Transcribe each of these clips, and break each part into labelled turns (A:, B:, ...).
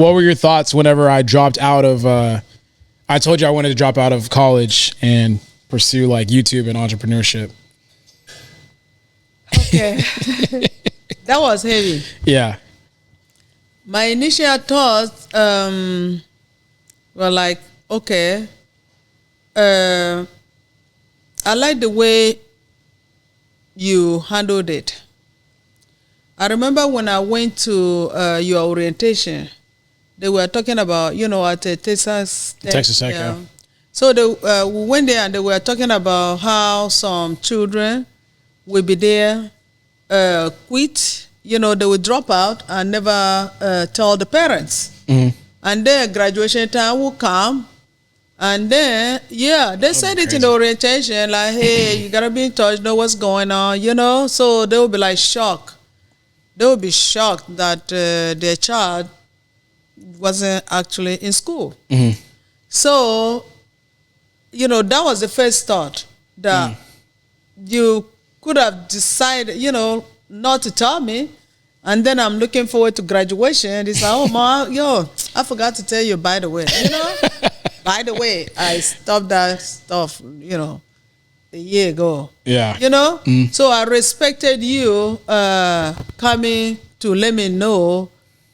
A: What were your thoughts whenever I dropped out of? I told you I wanted to drop out of college and pursue like YouTube and entrepreneurship.
B: Okay, that was heavy.
A: Yeah.
B: My initial thoughts were like, okay, I like the way you handled it. I remember when I went to your orientation, they were talking about, at Texas Tech.
A: Texas Tech, yeah.
B: So we went there and they were talking about how some children will be there, quit, they would drop out and never tell the parents. Mm-hmm. And then graduation time will come. And then, they said it in the orientation, like, hey, you got to be in touch, know what's going on, So they will be like shocked. They will be shocked that their child wasn't actually in school. Mm-hmm. So, that was the first thought, that you could have decided, not to tell me. And then I'm looking forward to graduation. It's like, oh, Ma, I forgot to tell you, by the way. By the way, I stopped that stuff, a year ago.
A: Yeah.
B: So I respected you coming to let me know.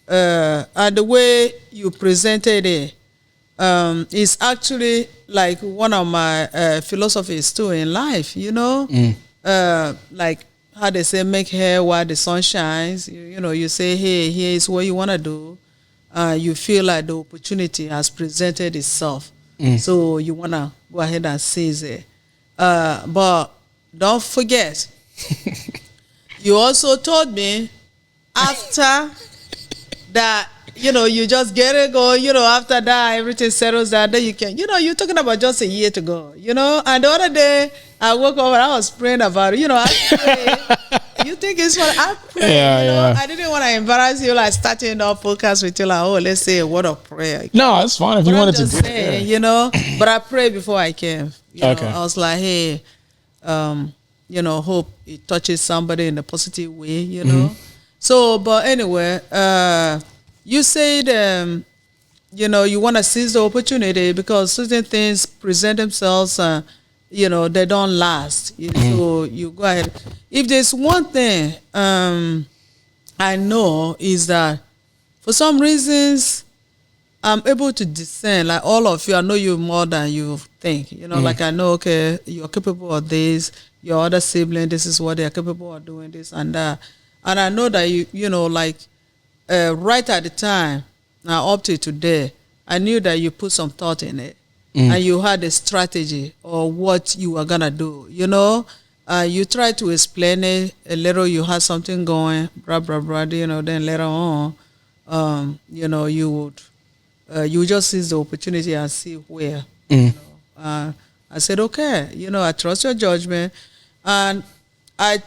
B: And the way you presented it is actually like one of my philosophies too in life, like how they say, make hay while the sun shines. You say, hey, here is what you want to do. You feel like the opportunity has presented itself. So you want to go ahead and seize it. But don't forget, you also told me after that, you just get it going, after that, everything settles down, then you can, you're talking about just a year to go, and the other day, I woke up and I was praying about it, I pray. You think it's what I pray, I didn't want to embarrass you, like starting off podcast with you, like, oh, let's say a word of prayer.
A: No, it's fine if you wanted to do it.
B: But I prayed before I came.
A: Okay.
B: I was like, hey, hope it touches somebody in a positive way, Mm-hmm. So, but anyway, you said, you want to seize the opportunity because certain things present themselves, they don't last. Mm-hmm. So you go ahead. If there's one thing I know is that for some reasons, I'm able to discern, like all of you, I know you more than you think. Like I know, okay, you're capable of this, your other sibling, this is what they're capable of doing, this and that. And I know that right at the time, now up to today, I knew that you put some thought in it. And you had a strategy or what you were going to do, you tried to explain it a little, you had something going, then later on, you would, you just seize the opportunity and see where, I said, okay, I trust your judgment. And I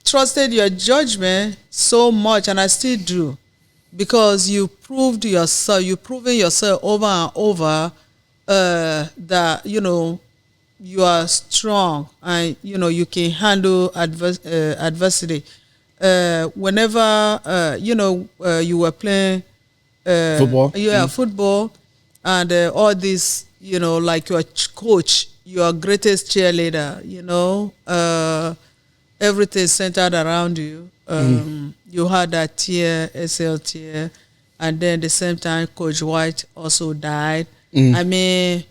B: trusted your judgment so much, and I still do, because you proved yourself, you've proven yourself over and over that, you are strong and, you can handle adversity. Whenever, you were playing
A: football.
B: Yeah, football, and all this, like your coach, your greatest cheerleader, everything centered around you. You had that tier, SL tier, and then at the same time, Coach White also died. I mean,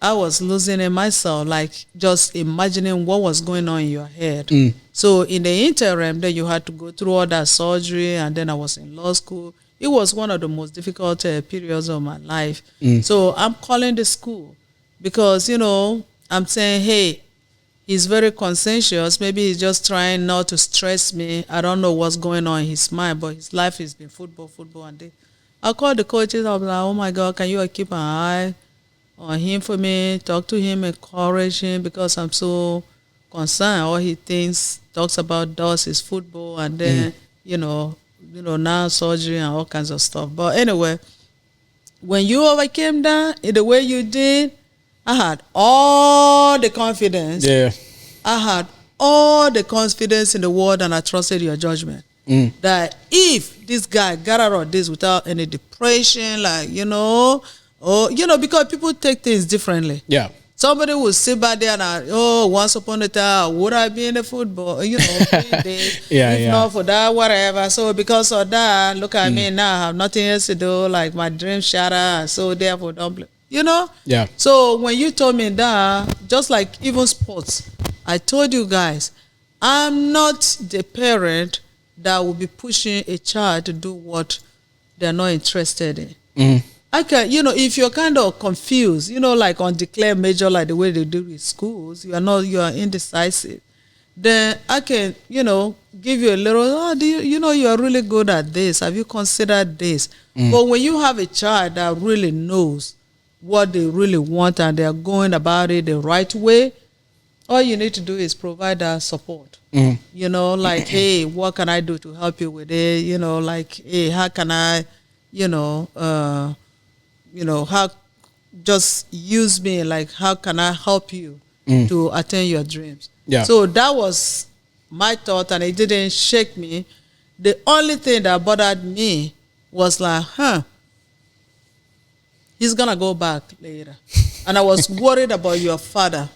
B: I was losing it myself, like just imagining what was going on in your head. So in the interim, then you had to go through all that surgery, and then I was in law school. It was one of the most difficult periods of my life. So I'm calling the school because, I'm saying, hey, he's very conscientious. Maybe he's just trying not to stress me. I don't know what's going on in his mind, but his life has been football. And I called the coaches. I was like, oh, my God, can you keep an eye on him for me? Talk to him, encourage him, because I'm so concerned. All he talks about does is football, and then, now surgery and all kinds of stuff. But anyway, when you overcame that in the way you did, I had all the confidence.
A: Yeah.
B: I had all the confidence in the world, and I trusted your judgment. that if this guy got out of this without any depression, like, or, because people take things differently.
A: Yeah.
B: Somebody will sit back there and, once upon a time, would I be in the football? Playing this, if not for that, whatever. So because of that, look at me now, I have nothing else to do, like my dream shattered, so therefore don't play.
A: Yeah.
B: So when you told me that, just like even sports, I told you guys, I'm not the parent that will be pushing a child to do what they're not interested in. I can, if you're kind of confused, like on declare major, like the way they do with schools, you are indecisive, then I can, give you a little, you are really good at this. Have you considered this? But when you have a child that really knows what they really want and they're going about it the right way, all you need to do is provide that support. Like, hey, what can I do to help you with it? Like, hey, how can I, how just use me, like how can I help you to attain your dreams?
A: Yeah.
B: So that was my thought, and it didn't shake me. The only thing that bothered me was like, he's gonna go back later. And I was worried about your father.